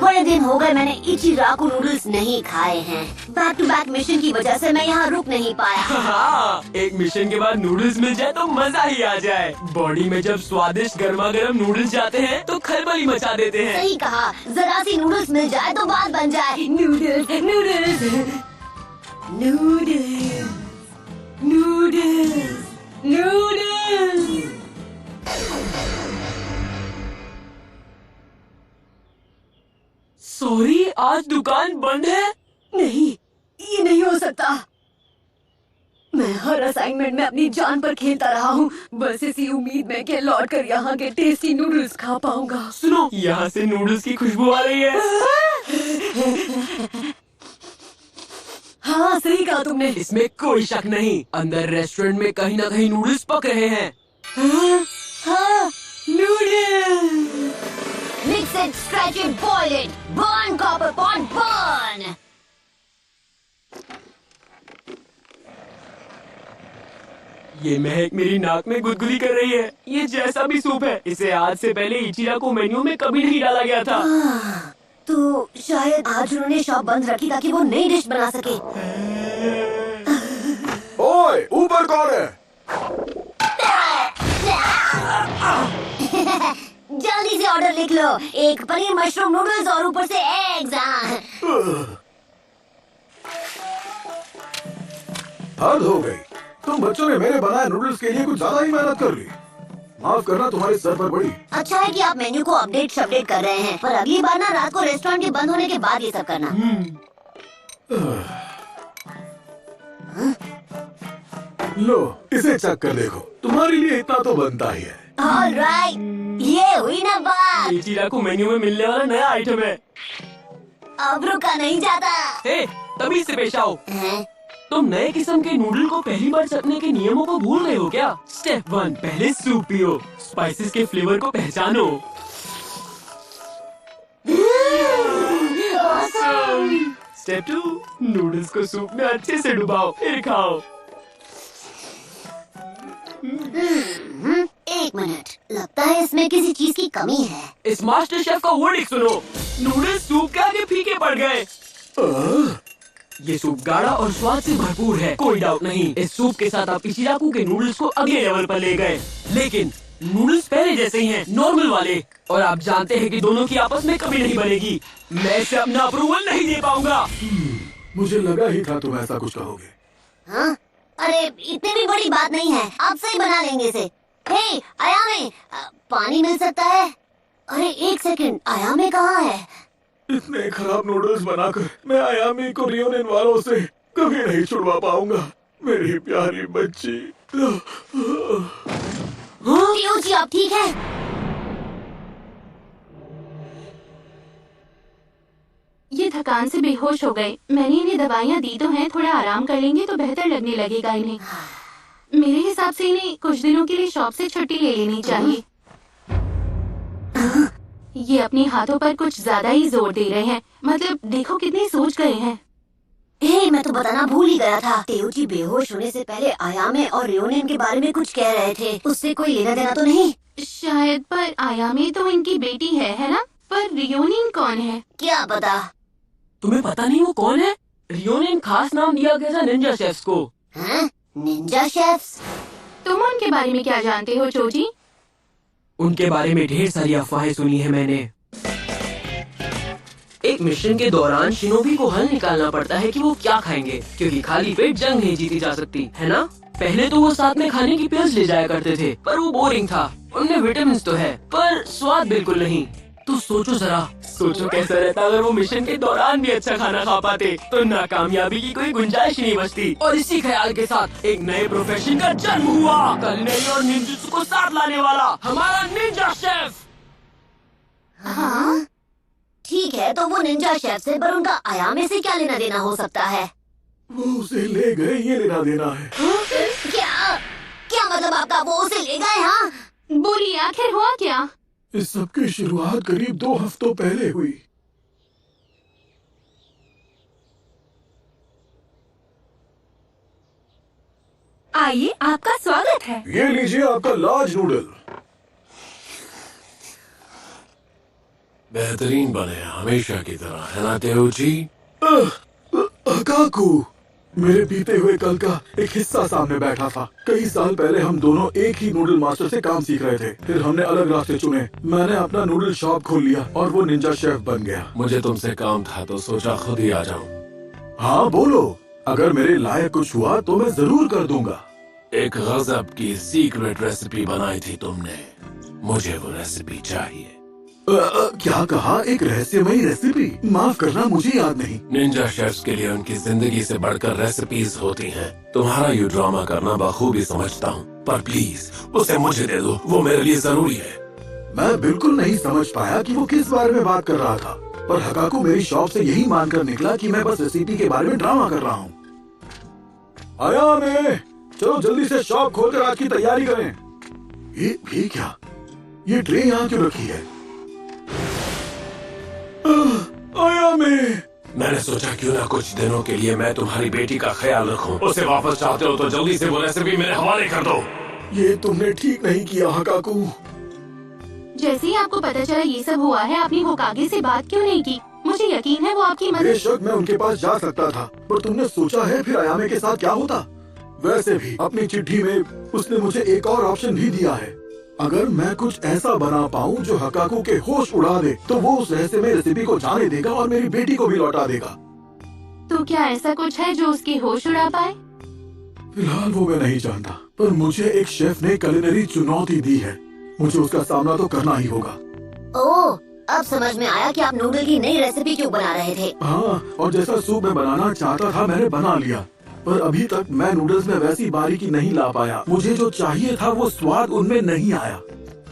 बड़े दिन हो गए मैंने इचिराकु नूडल्स नहीं खाए हैं। बैक टू बैक मिशन की वजह से मैं यहाँ रुक नहीं पाया। हाँ, एक मिशन के बाद नूडल्स मिल जाए तो मजा ही आ जाए। बॉडी में जब स्वादिष्ट गर्मा गर्म नूडल्स जाते हैं तो खलबली मचा देते हैं। सही कहा, जरा सी नूडल्स मिल जाए तो बात बन जाए। Noodles noodles noodles noodles noodles. Sorry, आज दुकान बंद है। नहीं, ये नहीं हो सकता। मैं हर असाइनमेंट में अपनी जान पर खेलता रहा हूँ, बस इसी उम्मीद में कि लौट कर यहाँ के टेस्टी नूडल्स खा पाऊंगा। सुनो, यहाँ से नूडल्स की खुशबू आ रही है। हाँ, सही कहा तुमने। इसमें कोई शक नहीं, अंदर रेस्टोरेंट में कहीं न कहीं नूडल्स पक रहे हैं। हाँ, noodles. Mix it, stretch it, boil it. Burn, copper pot, burn. ये महक मेरी नाक में गुदगुदी कर रही है। ये जैसा भी सूप है, इसे आज से पहले इचिराको मेन्यू में कभी नहीं डाला गया था। तो शायद आज उन्होंने शॉप बंद रखी ताकि वो नई डिश बना सके। ओए, ऊपर कौन है? जल्दी से ऑर्डर लिख लो, एक पनीर मशरूम नूडल्स और ऊपर से एग्स। हद हो गई, तुम बच्चों ने मेरे बनाए नूडल्स के लिए कुछ ज्यादा ही मेहनत कर ली। माफ करना, तुम्हारे सर पर पड़ी। अच्छा है कि आप मेन्यू को अपडेट कर रहे हैं, पर अगली बार ना रात को रेस्टोरेंट के बंद होने के बाद ये सब करना। लो, इसे चख कर देखो, तुम्हारे लिए इतना तो बनता ही है। ऑलराइट, ये हुई ना बात। इचिराको मेन्यू में मिलने वाला नया आइटम है। अब रुका नहीं जाता। हे, तभी से पेश आओ। हैं? तुम नए किस्म के नूडल को पहली बार चखने के नियमों को भूल गए हो क्या? स्टेप 1, पहले सूप पियो, स्पाइसेस के फ्लेवर को पहचानो। स्टेप 2, नूडल्स को सूप में अच्छे से डुबाओ, फिर खाओ। एक मिनट, लगता है इसमें किसी चीज की कमी है। इस मास्टर शेफ का वर्डिक्ट सुनो, नूडल्स सूप के आगे फीके पड़ गए। ये सूप गाढ़ा और स्वाद से भरपूर है, कोई डाउट नहीं। इस सूप के साथ आप इचिराको के नूडल्स को अगले लेवल पर ले गए, लेकिन नूडल्स पहले जैसे ही हैं, नॉर्मल वाले। और आप जानते हैं कि दोनों की आपस में कभी नहीं बनेगी। मैं इसे अपना अप्रूवल नहीं दे पाऊंगा। मुझे लगा ही था तुम ऐसा कुछ कहोगे। हाँ? अरे इतनी भी बड़ी बात नहीं है, आप सही बना लेंगे इसे। हे अयामे, पानी मिल सकता है? अरे एक सेकंड, अयामे कहाँ है? इतने खराब नूडल्स बनाकर मैं अयामी को रियोनियन वालों से कभी नहीं छुड़वा पाऊंगा। मेरी प्यारी बच्ची। ट्यूची, आप ठीक है? ये थकान से बेहोश हो गए। मैंने इन्हें दवाइयाँ दी तो हैं, थोड़ा आराम कर लेंगे तो बेहतर लगने लगेगा इन्हें। मेरे हिसाब से इन्हें कुछ दिनों के लिए शॉप से छुट्टी ले लेनी चाहिए। ये अपने हाथों पर कुछ ज्यादा ही जोर दे रहे हैं, मतलब देखो कितने सोच गए हैं। हे, मैं तो बताना भूल ही गया था। तेउची बेहोश होने से पहले अयामे और रियोनियन के बारे में कुछ कह रहे थे। उससे कोई लेना देना तो नहीं? शायद, पर अयामे तो इनकी बेटी है ना? पर रियोनियन कौन है? क्या पता। तुम्हें पता नहीं वो कौन है? रियोनियन खास नाम दिया गया था निंजा शेफ्स को। हाँ? Ninja chefs? तुम उनके बारे में क्या जानते हो चोजी? उनके बारे में ढेर सारी अफवाहें सुनी है मैंने। एक मिशन के दौरान शिनोबी को हल निकालना पड़ता है कि वो क्या खाएंगे, क्योंकि खाली पेट जंग नहीं जीती जा सकती, है ना? पहले तो वो साथ में खाने की पिल्स ले जाया करते थे, पर वो बोरिंग था। उनमें विटामिन तो है, पर स्वाद बिल्कुल नहीं। तो सोचो जरा, सोचो कैसा रहता अगर वो मिशन के दौरान भी अच्छा खाना खा पाते, तो नाकामयाबी की कोई गुंजाइश नहीं बचती। और इसी ख्याल के साथ एक नए प्रोफेशन का जन्म हुआ, कुलिनरी और निंजुत्सु को साथ लाने वाला हमारा निंजा शेफ। हाँ? ठीक है, तो वो निंजा शेफ से, पर उनका अयामे से क्या लेना देना हो सकता है? वो उसे ले गए, ये लेना देना है। क्या क्या मतलब आपका? वो उसे ले गए? हाँ? बोलिए, आखिर हुआ क्या? इस सब की शुरुआत करीब 2 हफ्तों पहले हुई। आइए, आपका स्वागत है। ये लीजिए आपका लार्ज नूडल। बेहतरीन बने हमेशा की तरह, है ना तेउची? काकू, मेरे बीते हुए कल का एक हिस्सा सामने बैठा था। कई साल पहले हम दोनों एक ही नूडल मास्टर से काम सीख रहे थे। फिर हमने अलग रास्ते चुने। मैंने अपना नूडल शॉप खोल लिया और वो निंजा शेफ बन गया। मुझे तुमसे काम था तो सोचा खुद ही आ जाऊं। हाँ बोलो, अगर मेरे लायक कुछ हुआ तो मैं जरूर कर दूंगा। एक गजब की सीक्रेट रेसिपी बनाई थी तुमने, मुझे वो रेसिपी चाहिए। क्या कहा? एक रहस्यमयी रेसिपी? माफ करना, मुझे याद नहीं। निंजा शेफ्स के लिए उनकी जिंदगी से बढ़कर रेसिपीज होती हैं। तुम्हारा ये ड्रामा करना बखूबी समझता हूँ, पर प्लीज उसे मुझे दे दो, वो मेरे लिए जरूरी है। मैं बिल्कुल नहीं समझ पाया कि वो किस बारे में बात कर रहा था, पर हकाकू मेरी शॉप से यही मानकर निकला कि मैं बस रेसिपी के बारे में ड्रामा कर रहा हूँ। आयामे, चलो जल्दी से शॉप खोलकर आज की तैयारी करें। ये क्या? ये ट्रे यहाँ क्यों रखी है? आयामे, मैंने सोचा क्यों ना कुछ दिनों के लिए मैं तुम्हारी बेटी का ख्याल रखूं। उसे वापस चाहते हो तो जल्दी से वो रेसिपी मेरे हवाले कर दो। ये तुमने ठीक नहीं किया हकाकू। जैसे ही आपको पता चला ये सब हुआ है, आपने होकागे से बात क्यों नहीं की? मुझे यकीन है वो आपकी मदद। बेशक मैं उनके पास जा सकता था, पर तुमने सोचा है फिर आयामे के साथ क्या होता? वैसे भी अपनी चिट्ठी में उसने मुझे एक और ऑप्शन भी दिया है। अगर मैं कुछ ऐसा बना पाऊँ जो हकाकू के होश उड़ा दे, तो वो उस रहस्यमय रेसिपी को जाने देगा और मेरी बेटी को भी लौटा देगा। तो क्या ऐसा कुछ है जो उसके होश उड़ा पाए? फिलहाल वो मैं नहीं जानता, पर मुझे एक शेफ ने कुलिनरी चुनौती दी है। मुझे उसका सामना तो करना ही होगा। ओह, अब समझ में आया कि आप नूडल की नई रेसिपी क्यों बना रहे थे। हाँ, और जैसा सूप मैं बनाना चाहता था मैंने बना लिया, पर अभी तक मैं नूडल्स में वैसी बारीकी नहीं ला पाया। मुझे जो चाहिए था वो स्वाद उनमें नहीं आया।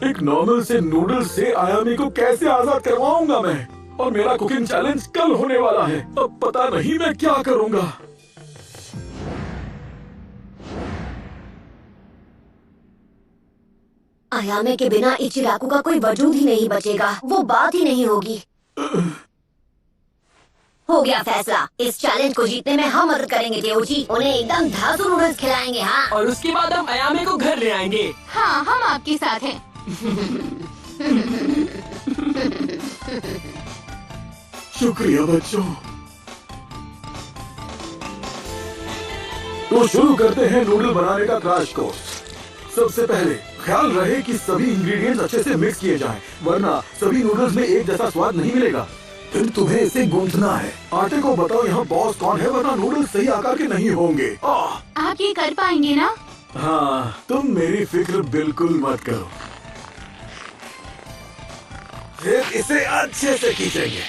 एक नॉर्मल से नूडल्स से आयामी को कैसे आजाद करवाऊंगा मैं? और मेरा कुकिंग चैलेंज कल होने वाला है। अब पता नहीं मैं क्या करूंगा। आयामे के बिना इचिराकू का कोई वजूद ही नहीं बचेगा, वो बात ही नहीं होगी। हो गया फैसला, इस चैलेंज को जीतने में हम मदद करेंगे तेउची। उन्हें एकदम धांसू नूडल्स खिलाएंगे। हाँ, और उसके बाद हम अयामे को घर ले आएंगे। हाँ, हम आपके साथ हैं। शुक्रिया बच्चों। तो शुरू करते हैं नूडल बनाने का क्रैश कोर्स। सबसे पहले ख्याल रहे कि सभी इंग्रेडिएंट्स अच्छे से मिक्स किए जाएं, वरना सभी नूडल्स में एक जैसा स्वाद नहीं मिलेगा। फिर तुम्हें इसे गूंथना है। आटे को बताओ यहाँ बॉस कौन है, वरना नूडल्स सही आकार के नहीं होंगे। आप ये कर पाएंगे ना? हाँ, तुम मेरी फिक्र बिल्कुल मत करो। फिर इसे अच्छे से खींचेंगे।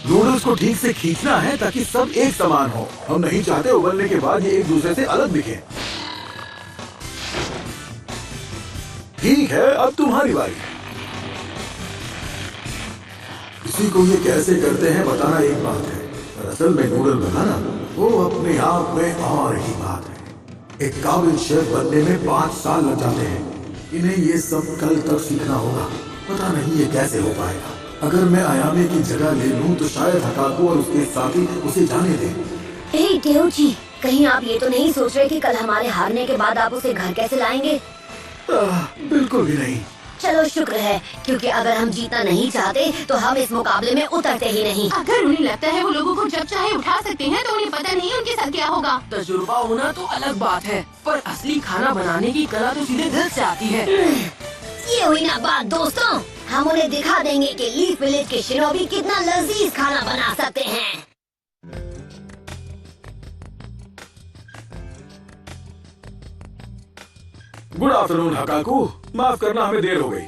नूडल्स को ठीक से खींचना है ताकि सब एक समान हो। हम नहीं चाहते उबलने के बाद ये एक दूसरे से अलग दिखे। ठीक है, अब तुम्हारी बारी। किसी को ये कैसे करते हैं बताना एक बात है, पर असल में नूडल बनाना वो अपने आप में और ही बात है। एक काबिल शेफ बनने में 5 साल लग जाते हैं। इन्हें ये सब कल तक सीखना होगा। पता नहीं ये कैसे हो पाएगा। अगर मैं आयामे की जगह ले लूं तो शायद हकाकू और उसके साथी उसे जाने दें। हे तेउची, कहीं आप ये तो नहीं सोच रहे कि कल हमारे हारने के बाद आप उसे घर कैसे लाएंगे? बिल्कुल भी नहीं। चलो शुक्र है, क्योंकि अगर हम जीतना नहीं चाहते तो हम इस मुकाबले में उतरते ही नहीं। अगर उन्हें लगता है वो लोगों को जब चाहे उठा सकते हैं, तो उन्हें पता नहीं उनके साथ क्या होगा। तजुर्बा होना तो अलग बात है, पर असली खाना बनाने की कला तो सीधे दिल से आती है। ये हुई ना बात दोस्तों, हम उन्हें दिखा देंगे कि लीफ विलेज के शिनोबी कितना लजीज खाना बना सकते हैं। गुड आफ्टरनून हकाकू, माफ करना हमें देर हो गई।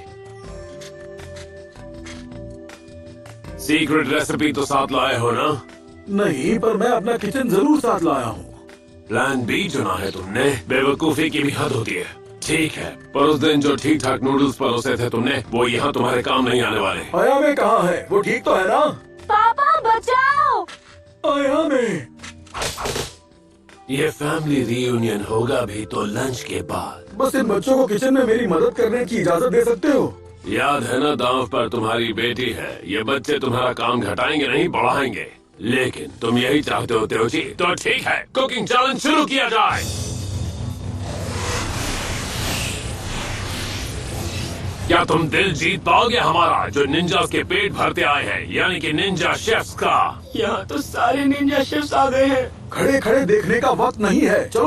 सीक्रेट रेसिपी तो साथ लाए हो ना? नहीं, पर मैं अपना किचन जरूर साथ लाया हूँ। प्लान बी चुना है तुमने। बेवकूफी की भी हद होती है। ठीक है, पर उस दिन जो ठीक ठाक नूडल्स परोसे थे तुमने, वो यहाँ तुम्हारे काम नहीं आने वाले। आयामे कहाँ है? वो ठीक तो है ना? पापा बचाओ! आयामे, ये फैमिली रियूनियन होगा भी तो लंच के बाद। बस इन बच्चों को किचन में मेरी मदद करने की इजाजत दे सकते हो? याद है ना, दांव पर तुम्हारी बेटी है। ये बच्चे तुम्हारा काम घटाएंगे नहीं बढ़ाएंगे। लेकिन तुम यही चाहते हो तेउची, तो ठीक है, कुकिंग चैलेंज शुरू किया जाए। क्या तुम दिल जीत पाओगे हमारा, जो निंजास के पेट भरते आए हैं, यानी कि निंजा शेफ्स का? यहाँ तो सारे निंजा शेफ्स आ गए हैं। खड़े खड़े देखने का वक्त नहीं है, चलो